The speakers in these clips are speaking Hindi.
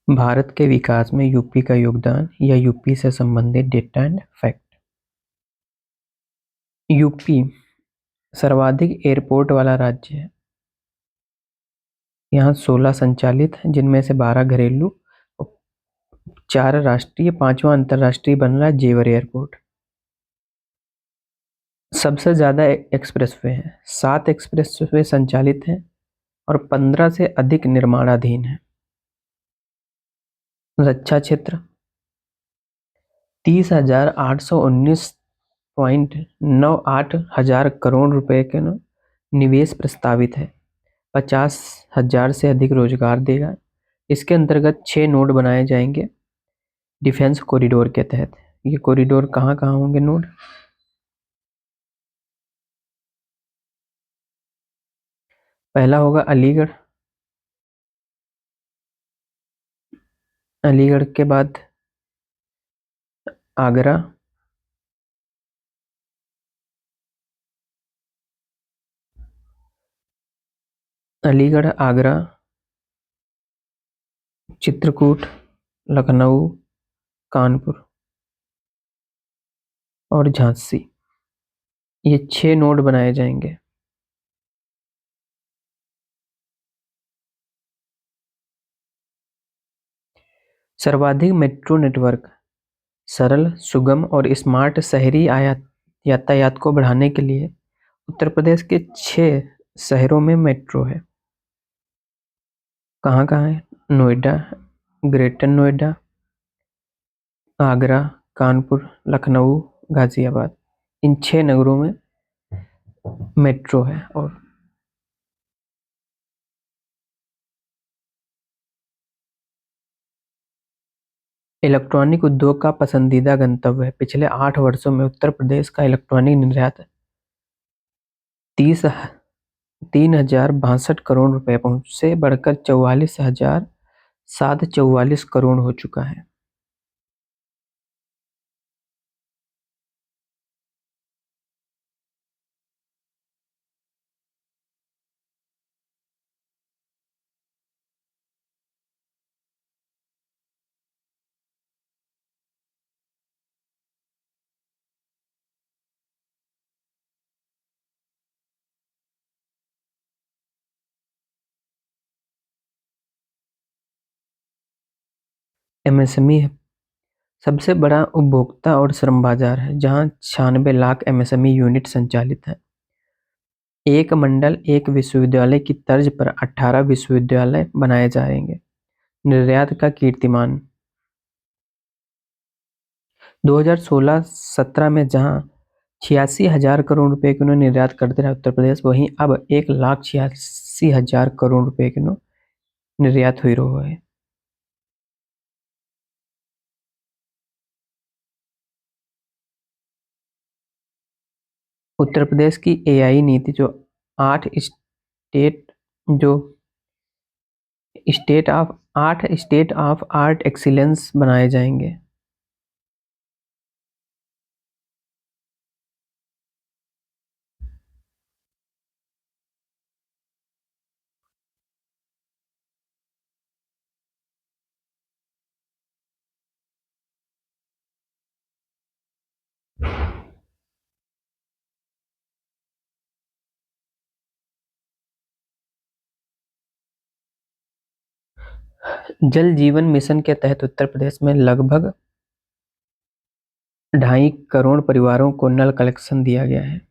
भारत के विकास में यूपी का योगदान या यूपी से संबंधित डेटा एंड फैक्ट। यूपी सर्वाधिक एयरपोर्ट वाला राज्य है। यहाँ 16 संचालित हैं, जिनमें से 12 घरेलू, 4 राष्ट्रीय, 5वां अंतर्राष्ट्रीय बन रहा है जेवर एयरपोर्ट। सबसे ज्यादा एक्सप्रेसवे हैं, 7 एक्सप्रेसवे संचालित हैं और 15 से अधिक निर्माणाधीन हैं। रक्षा क्षेत्र 30,819.98 हजार करोड़ रुपए के निवेश प्रस्तावित है। 50,000 से अधिक रोजगार देगा। इसके अंतर्गत 6 नोड बनाए जाएंगे डिफेंस कॉरिडोर के तहत। ये कॉरिडोर कहाँ कहाँ होंगे नोड? पहला होगा अलीगढ़। अलीगढ़ के बाद आगरा, अलीगढ़, आगरा, चित्रकूट, लखनऊ, कानपुर और झांसी। ये 6 नोड बनाए जाएंगे। सर्वाधिक मेट्रो नेटवर्क सरल, सुगम और स्मार्ट शहरी यातायात को बढ़ाने के लिए उत्तर प्रदेश के 6 शहरों में मेट्रो है। कहाँ कहाँ है? नोएडा, ग्रेटर नोएडा, आगरा, कानपुर, लखनऊ, गाजियाबाद। इन 6 नगरों में मेट्रो है। और इलेक्ट्रॉनिक उद्योग का पसंदीदा गंतव्य है। पिछले 8 वर्षों में उत्तर प्रदेश का इलेक्ट्रॉनिक निर्यात 3,062 रुपए से बढ़कर 44,744 करोड़ हो चुका है। एमएसएमई सबसे बड़ा उपभोक्ता और श्रम बाजार है, जहां 96 लाख एमएसएमई यूनिट संचालित है। एक मंडल एक विश्वविद्यालय की तर्ज पर 18 विश्वविद्यालय बनाए जाएंगे। निर्यात का कीर्तिमान 2016-17 में जहां 86,000 करोड़ रुपए के निर्यात करते रहा उत्तर प्रदेश, वहीं अब 1,86,000 करोड़ रुपए के निर्यात हुई रहा है। उत्तर प्रदेश की एआई नीति आठ स्टेट जो आठ स्टेट ऑफ आर्ट एक्सीलेंस बनाए जाएंगे। जल जीवन मिशन के तहत उत्तर प्रदेश में लगभग 2.5 करोड़ परिवारों को नल कनेक्शन दिया गया है।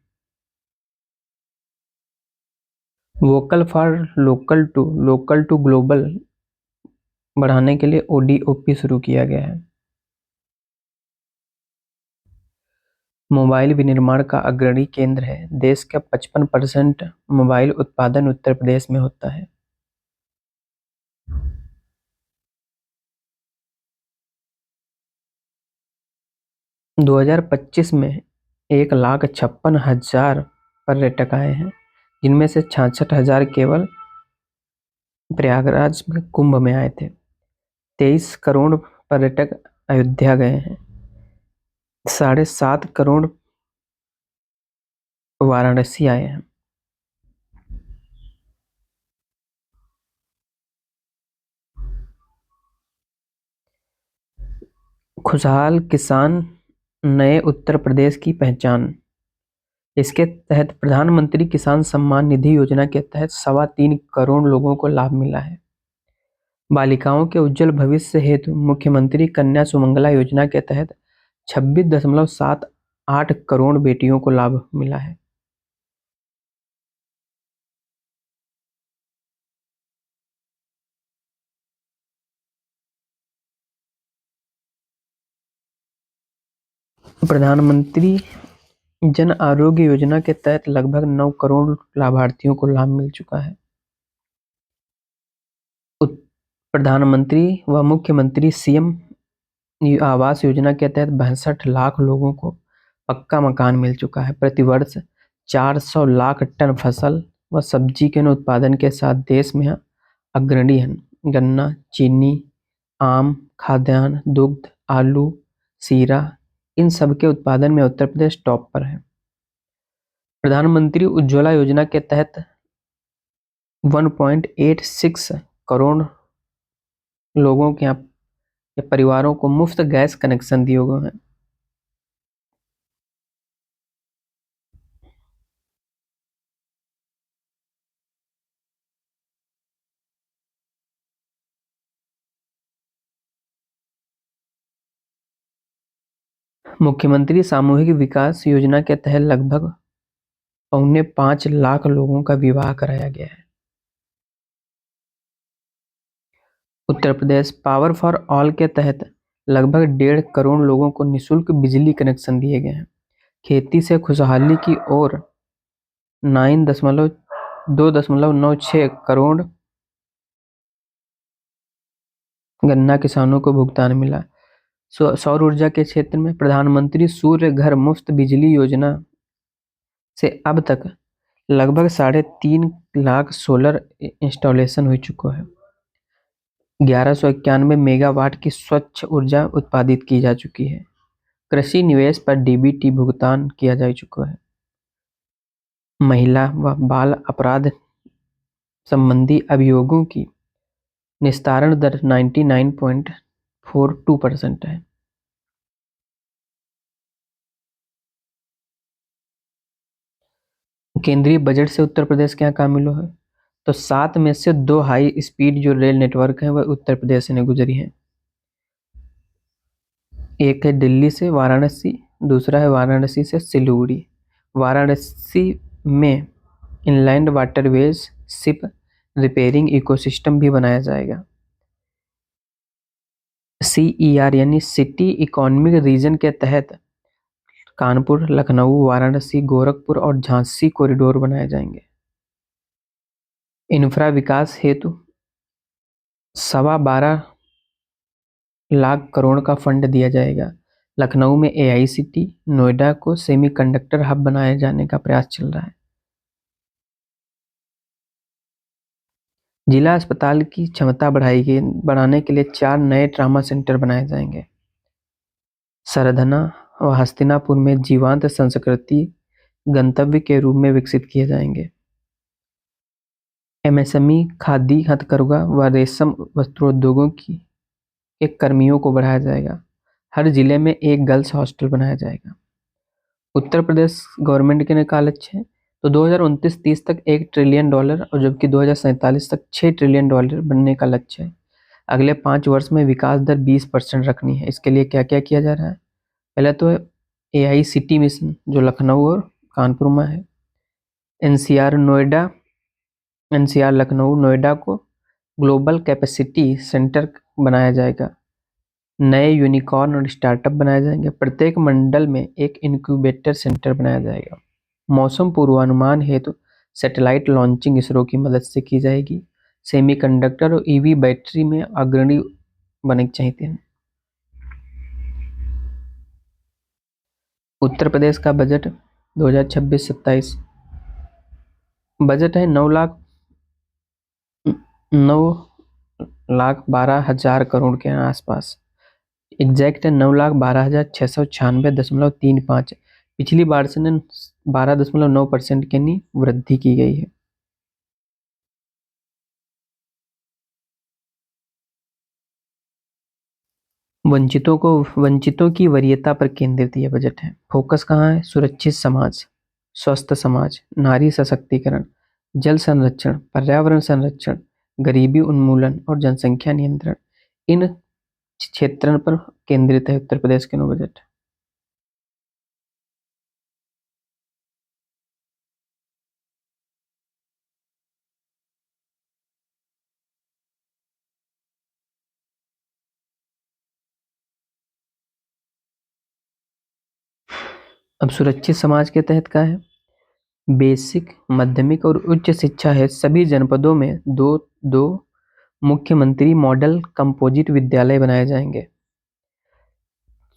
Vocal for local to global बढ़ाने के लिए ओडीओपी शुरू किया गया है। मोबाइल विनिर्माण का अग्रणी केंद्र है। देश का 55% मोबाइल उत्पादन उत्तर प्रदेश में होता है। दो 2025 में 1,56,000 पर्यटक आए हैं, जिनमें से 66,000 केवल प्रयागराज में कुंभ में आए थे। 23 करोड़ पर्यटक अयोध्या गए हैं। 7.5 करोड़ वाराणसी आए हैं। खुशहाल किसान नए उत्तर प्रदेश की पहचान। इसके तहत प्रधानमंत्री किसान सम्मान निधि योजना के तहत 3.25 करोड़ लोगों को लाभ मिला है। बालिकाओं के उज्जवल भविष्य हेतु मुख्यमंत्री कन्या सुमंगला योजना के तहत 26.78 करोड़ बेटियों को लाभ मिला है। प्रधानमंत्री जन आरोग्य योजना के तहत लगभग 9 करोड़ लाभार्थियों को लाभ मिल चुका है। प्रधानमंत्री व मुख्यमंत्री सीएम आवास योजना के तहत 62 लाख लोगों को पक्का मकान मिल चुका है। प्रतिवर्ष 400 लाख टन फसल व सब्जी के उत्पादन के साथ देश में अग्रणी है। गन्ना, चीनी, आम, खाद्यान्न, दुग्ध, आलू, सीरा, इन सब के उत्पादन में उत्तर प्रदेश टॉप पर है। प्रधानमंत्री उज्ज्वला योजना के तहत 1.86 करोड़ लोगों के या परिवारों को मुफ्त गैस कनेक्शन दिए गए हैं। मुख्यमंत्री सामूहिक विकास योजना के तहत लगभग 4.25 लाख लोगों का विवाह कराया गया है। Uttar Pradesh power for all के तहत लगभग 1.5 करोड़ लोगों को निःशुल्क बिजली कनेक्शन दिए गए हैं। खेती से खुशहाली की ओर 2.96 करोड़ गन्ना किसानों को भुगतान मिला। सौर ऊर्जा के क्षेत्र में प्रधानमंत्री सूर्य घर मुफ्त बिजली योजना से अब तक लगभग 3.5 लाख सोलर इंस्टॉलेशन हो चुका है। 1191 मेगावाट की स्वच्छ ऊर्जा उत्पादित की जा चुकी है। कृषि निवेश पर डीबीटी भुगतान किया जा चुका है। महिला व बाल अपराध संबंधी अभियोगों की निस्तारण दर 99.42% है। केंद्रीय बजट से उत्तर प्रदेश के यहाँ काम मिलो है तो 7 में से 2 हाई स्पीड जो रेल नेटवर्क है वह उत्तर प्रदेश से गुजरी है। एक है दिल्ली से वाराणसी, दूसरा है वाराणसी से सिलीगुड़ी। वाराणसी में inland waterways ship repairing ecosystem भी बनाया जाएगा। CER यानी सिटी इकोनॉमिक रीजन के तहत कानपुर, लखनऊ, वाराणसी, गोरखपुर और झांसी कॉरिडोर बनाए जाएंगे। इंफ्रा विकास हेतु 12.25 लाख करोड़ का फंड दिया जाएगा। लखनऊ में AICT, नोएडा को सेमीकंडक्टर हब बनाए जाने का प्रयास चल रहा है। जिला अस्पताल की क्षमता बढ़ाने के लिए 4 नए ट्रामा सेंटर बनाए जाएंगे। सरधना व हस्तिनापुर में जीवांत संस्कृति गंतव्य के रूप में विकसित किए जाएंगे। MSME, खादी, हथकरघा व रेशम वस्त्रोद्योगों के कर्मियों को बढ़ाया जाएगा। हर जिले में एक गर्ल्स हॉस्टल बनाया जाएगा। उत्तर प्रदेश गवर्नमेंट के का लक्ष्य है तो 2029-30 तक $1 ट्रिलियन और जबकि 2047 तक $6 ट्रिलियन बनने का लक्ष्य है। अगले 5 वर्ष में विकास दर 20% रखनी है। इसके लिए क्या क्या किया जा रहा है? पहले तो AICT मिशन जो लखनऊ और कानपुर में है। NCR लखनऊ नोएडा को ग्लोबल कैपेसिटी सेंटर बनाया जाएगा। नए यूनिकॉर्न और स्टार्टअप बनाए जाएंगे। प्रत्येक मंडल में एक इंक्यूबेटर सेंटर बनाया जाएगा। मौसम पूर्वानुमान हेतु सैटेलाइट लॉन्चिंग इसरो की मदद से की जाएगी। सेमीकंडक्टर और EV बैटरी में अग्रणी बनना चाहते हैं। उत्तर प्रदेश का बजट 2026-27 बजट है 9,12,000 करोड़ के आसपास। एग्जैक्ट है 9,12,696.35। पिछली बार से 12.9% की वृद्धि की गई है। वंचितों की वरीयता पर केंद्रित यह बजट है। फोकस कहाँ है? सुरक्षित समाज, स्वस्थ समाज, नारी सशक्तिकरण, जल संरक्षण, पर्यावरण संरक्षण, गरीबी उन्मूलन और जनसंख्या नियंत्रण, इन क्षेत्रों पर केंद्रित है उत्तर प्रदेश के नौ बजट। अब सुरक्षित समाज के तहत क्या है? बेसिक, माध्यमिक और उच्च शिक्षा है सभी जनपदों में दो दो मुख्यमंत्री मॉडल कंपोजिट विद्यालय बनाए जाएंगे।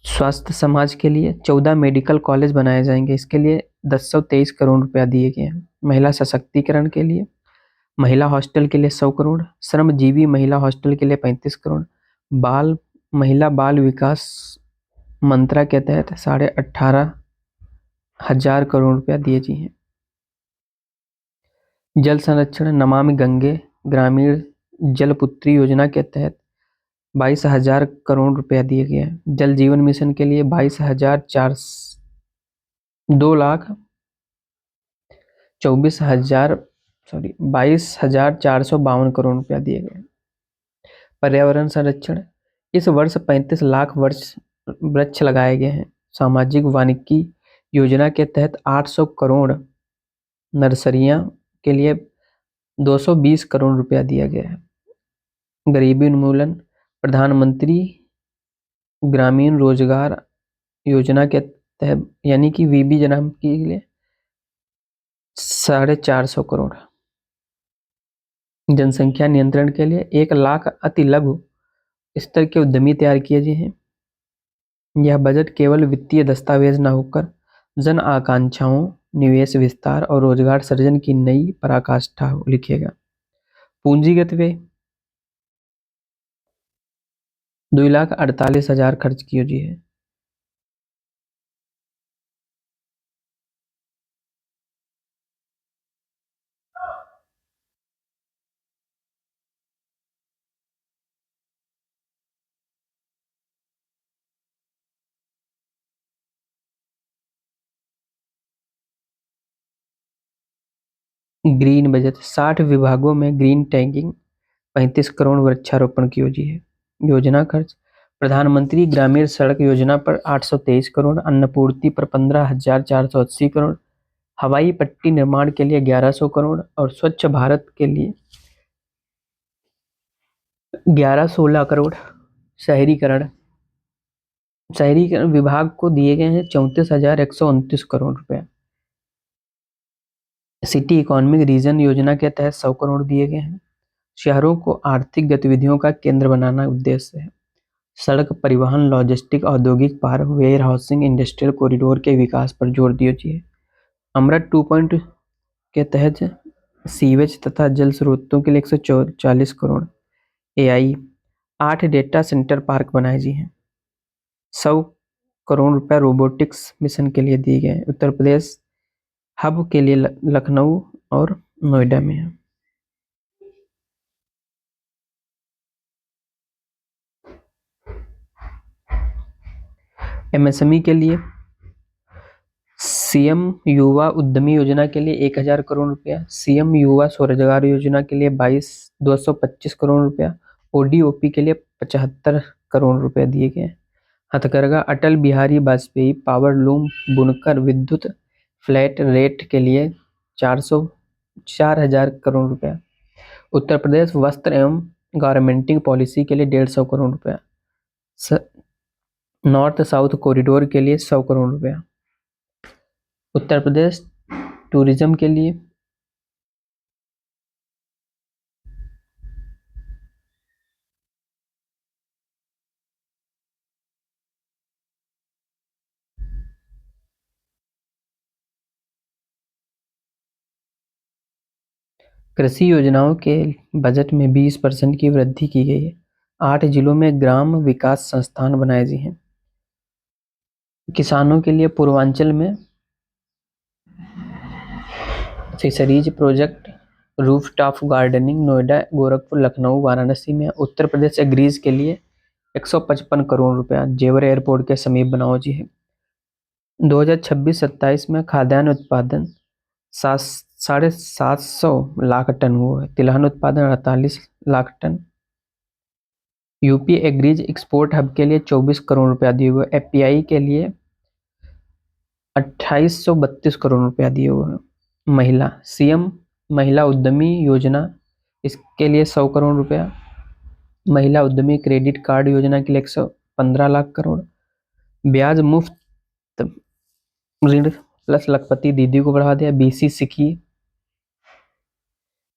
स्वास्थ्य समाज के लिए 14 मेडिकल कॉलेज बनाए जाएंगे। इसके लिए 1023 करोड़ रुपया दिए गए हैं। महिला सशक्तिकरण के लिए, महिला हॉस्टल के लिए 100 करोड़, श्रमजीवी महिला हॉस्टल के लिए 35 करोड़, महिला बाल विकास मंत्रा के तहत 18,500 करोड़ रुपया दिए गए हैं। जल संरक्षण, नमामि गंगे ग्रामीण जलपुत्री योजना के तहत 22,000 करोड़ रुपया दिए गए हैं। जल जीवन मिशन के लिए 22,452 करोड़ रुपया दिए गए। पर्यावरण संरक्षण, इस वर्ष 35 लाख वृक्ष लगाए गए हैं। सामाजिक वानिकी योजना के तहत 800 करोड़, नर्सरियां के लिए 220 करोड़ रुपया दिया गया है। गरीबी उन्मूलन, प्रधानमंत्री ग्रामीण रोजगार योजना के तहत यानी कि वीबी जनाम के लिए 450 करोड़। जनसंख्या नियंत्रण के लिए 1 लाख अति लघु स्तर के उद्यमी तैयार किए गए हैं। यह बजट केवल वित्तीय दस्तावेज न होकर जन आकांक्षाओं, निवेश विस्तार और रोजगार सृजन की नई पराकाष्ठा लिखेगा। पूंजीगत व्यय 2,48,000 खर्च की हुई है। ग्रीन बजट 60 विभागों में ग्रीन टैगिंग, 35 करोड़ वृक्षारोपण की हुई है। योजना खर्च, प्रधानमंत्री ग्रामीण सड़क योजना पर 823 करोड़, अन्नपूर्ति पर 15,480 करोड़, हवाई पट्टी निर्माण के लिए 1100 करोड़ और स्वच्छ भारत के लिए 1116 करोड़। शहरीकरण विभाग को दिए गए हैं 34,129 करोड़ रुपए। सिटी इकोनॉमिक रीजन योजना के तहत 100 करोड़ दिए गए हैं। शहरों को आर्थिक गतिविधियों का केंद्र बनाना उद्देश्य है। सड़क परिवहन, लॉजिस्टिक, औद्योगिक park, warehousing, industrial corridor के विकास पर जोर दिया जाए। अमृत 2 के तहत सीवेज तथा जल स्रोतों के लिए 140 crore. AI 8 data centre park बनाए गए हैं। 100 करोड़ रुपया रोबोटिक्स मिशन के लिए दिए गए। उत्तर प्रदेश हब के लिए लखनऊ और नोएडा में है। एमएसएमई के लिए सीएम युवा उद्यमी योजना के लिए 1,000 करोड़ रुपया, सीएम युवा स्वरोजगार योजना के लिए 225 करोड़ रुपया, ओडीओपी के लिए 75 करोड़ रुपया दिए गए। हथकरघा, अटल बिहारी वाजपेयी पावर लूम बुनकर विद्युत फ्लैट रेट के लिए 4,000 करोड़ रुपया। उत्तर प्रदेश वस्त्र एवं गारमेंटिंग पॉलिसी के लिए 150 करोड़ रुपया। नॉर्थ साउथ कॉरिडोर के लिए 100 करोड़ रुपया। उत्तर प्रदेश टूरिज्म के लिए कृषि योजनाओं के बजट में 20% की वृद्धि की गई है। 8 जिलों में ग्राम विकास संस्थान बनाए गए हैं। किसानों के लिए पूर्वांचल में fisheries project, rooftop gardening Noida, Gorakhpur, Lucknow, Varanasi में। उत्तर प्रदेश एग्रीज के लिए 155 करोड़ रुपया जेवर एयरपोर्ट के समीप बनाओ जी है। 2026-27 में खाद्यान्न उत्पादन 750 लाख टन हुआ है। तिलहन उत्पादन 48 lakh ton. UP agrees export hub के लिए 24 करोड़ रुपया दिए हुए। एफपीआई के लिए 2832 करोड़ रुपया दिए हुए हैं। महिला सीएम महिला उद्यमी योजना, इसके लिए 100 करोड़ रुपया। महिला उद्यमी क्रेडिट कार्ड योजना के लिए 115 लाख करोड़। ब्याज मुफ्त ऋण प्लस लखपति दीदी को बढ़ा दिया। बीसी सिखी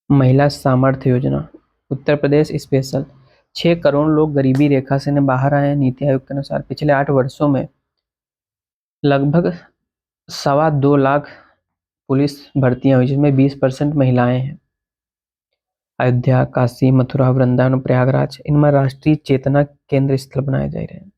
महिला सामर्थ्य योजना। उत्तर प्रदेश स्पेशल 6 करोड़ लोग गरीबी रेखा से बाहर आए हैं। नीति आयोग के अनुसार पिछले 8 वर्षों में लगभग 2.25 लाख पुलिस भर्तियां हुई, जिसमें 20% महिलाएं हैं। अयोध्या, काशी, मथुरा, वृंदावन, प्रयागराज, इनमें राष्ट्रीय चेतना केंद्र स्थल बनाए जा रहे हैं।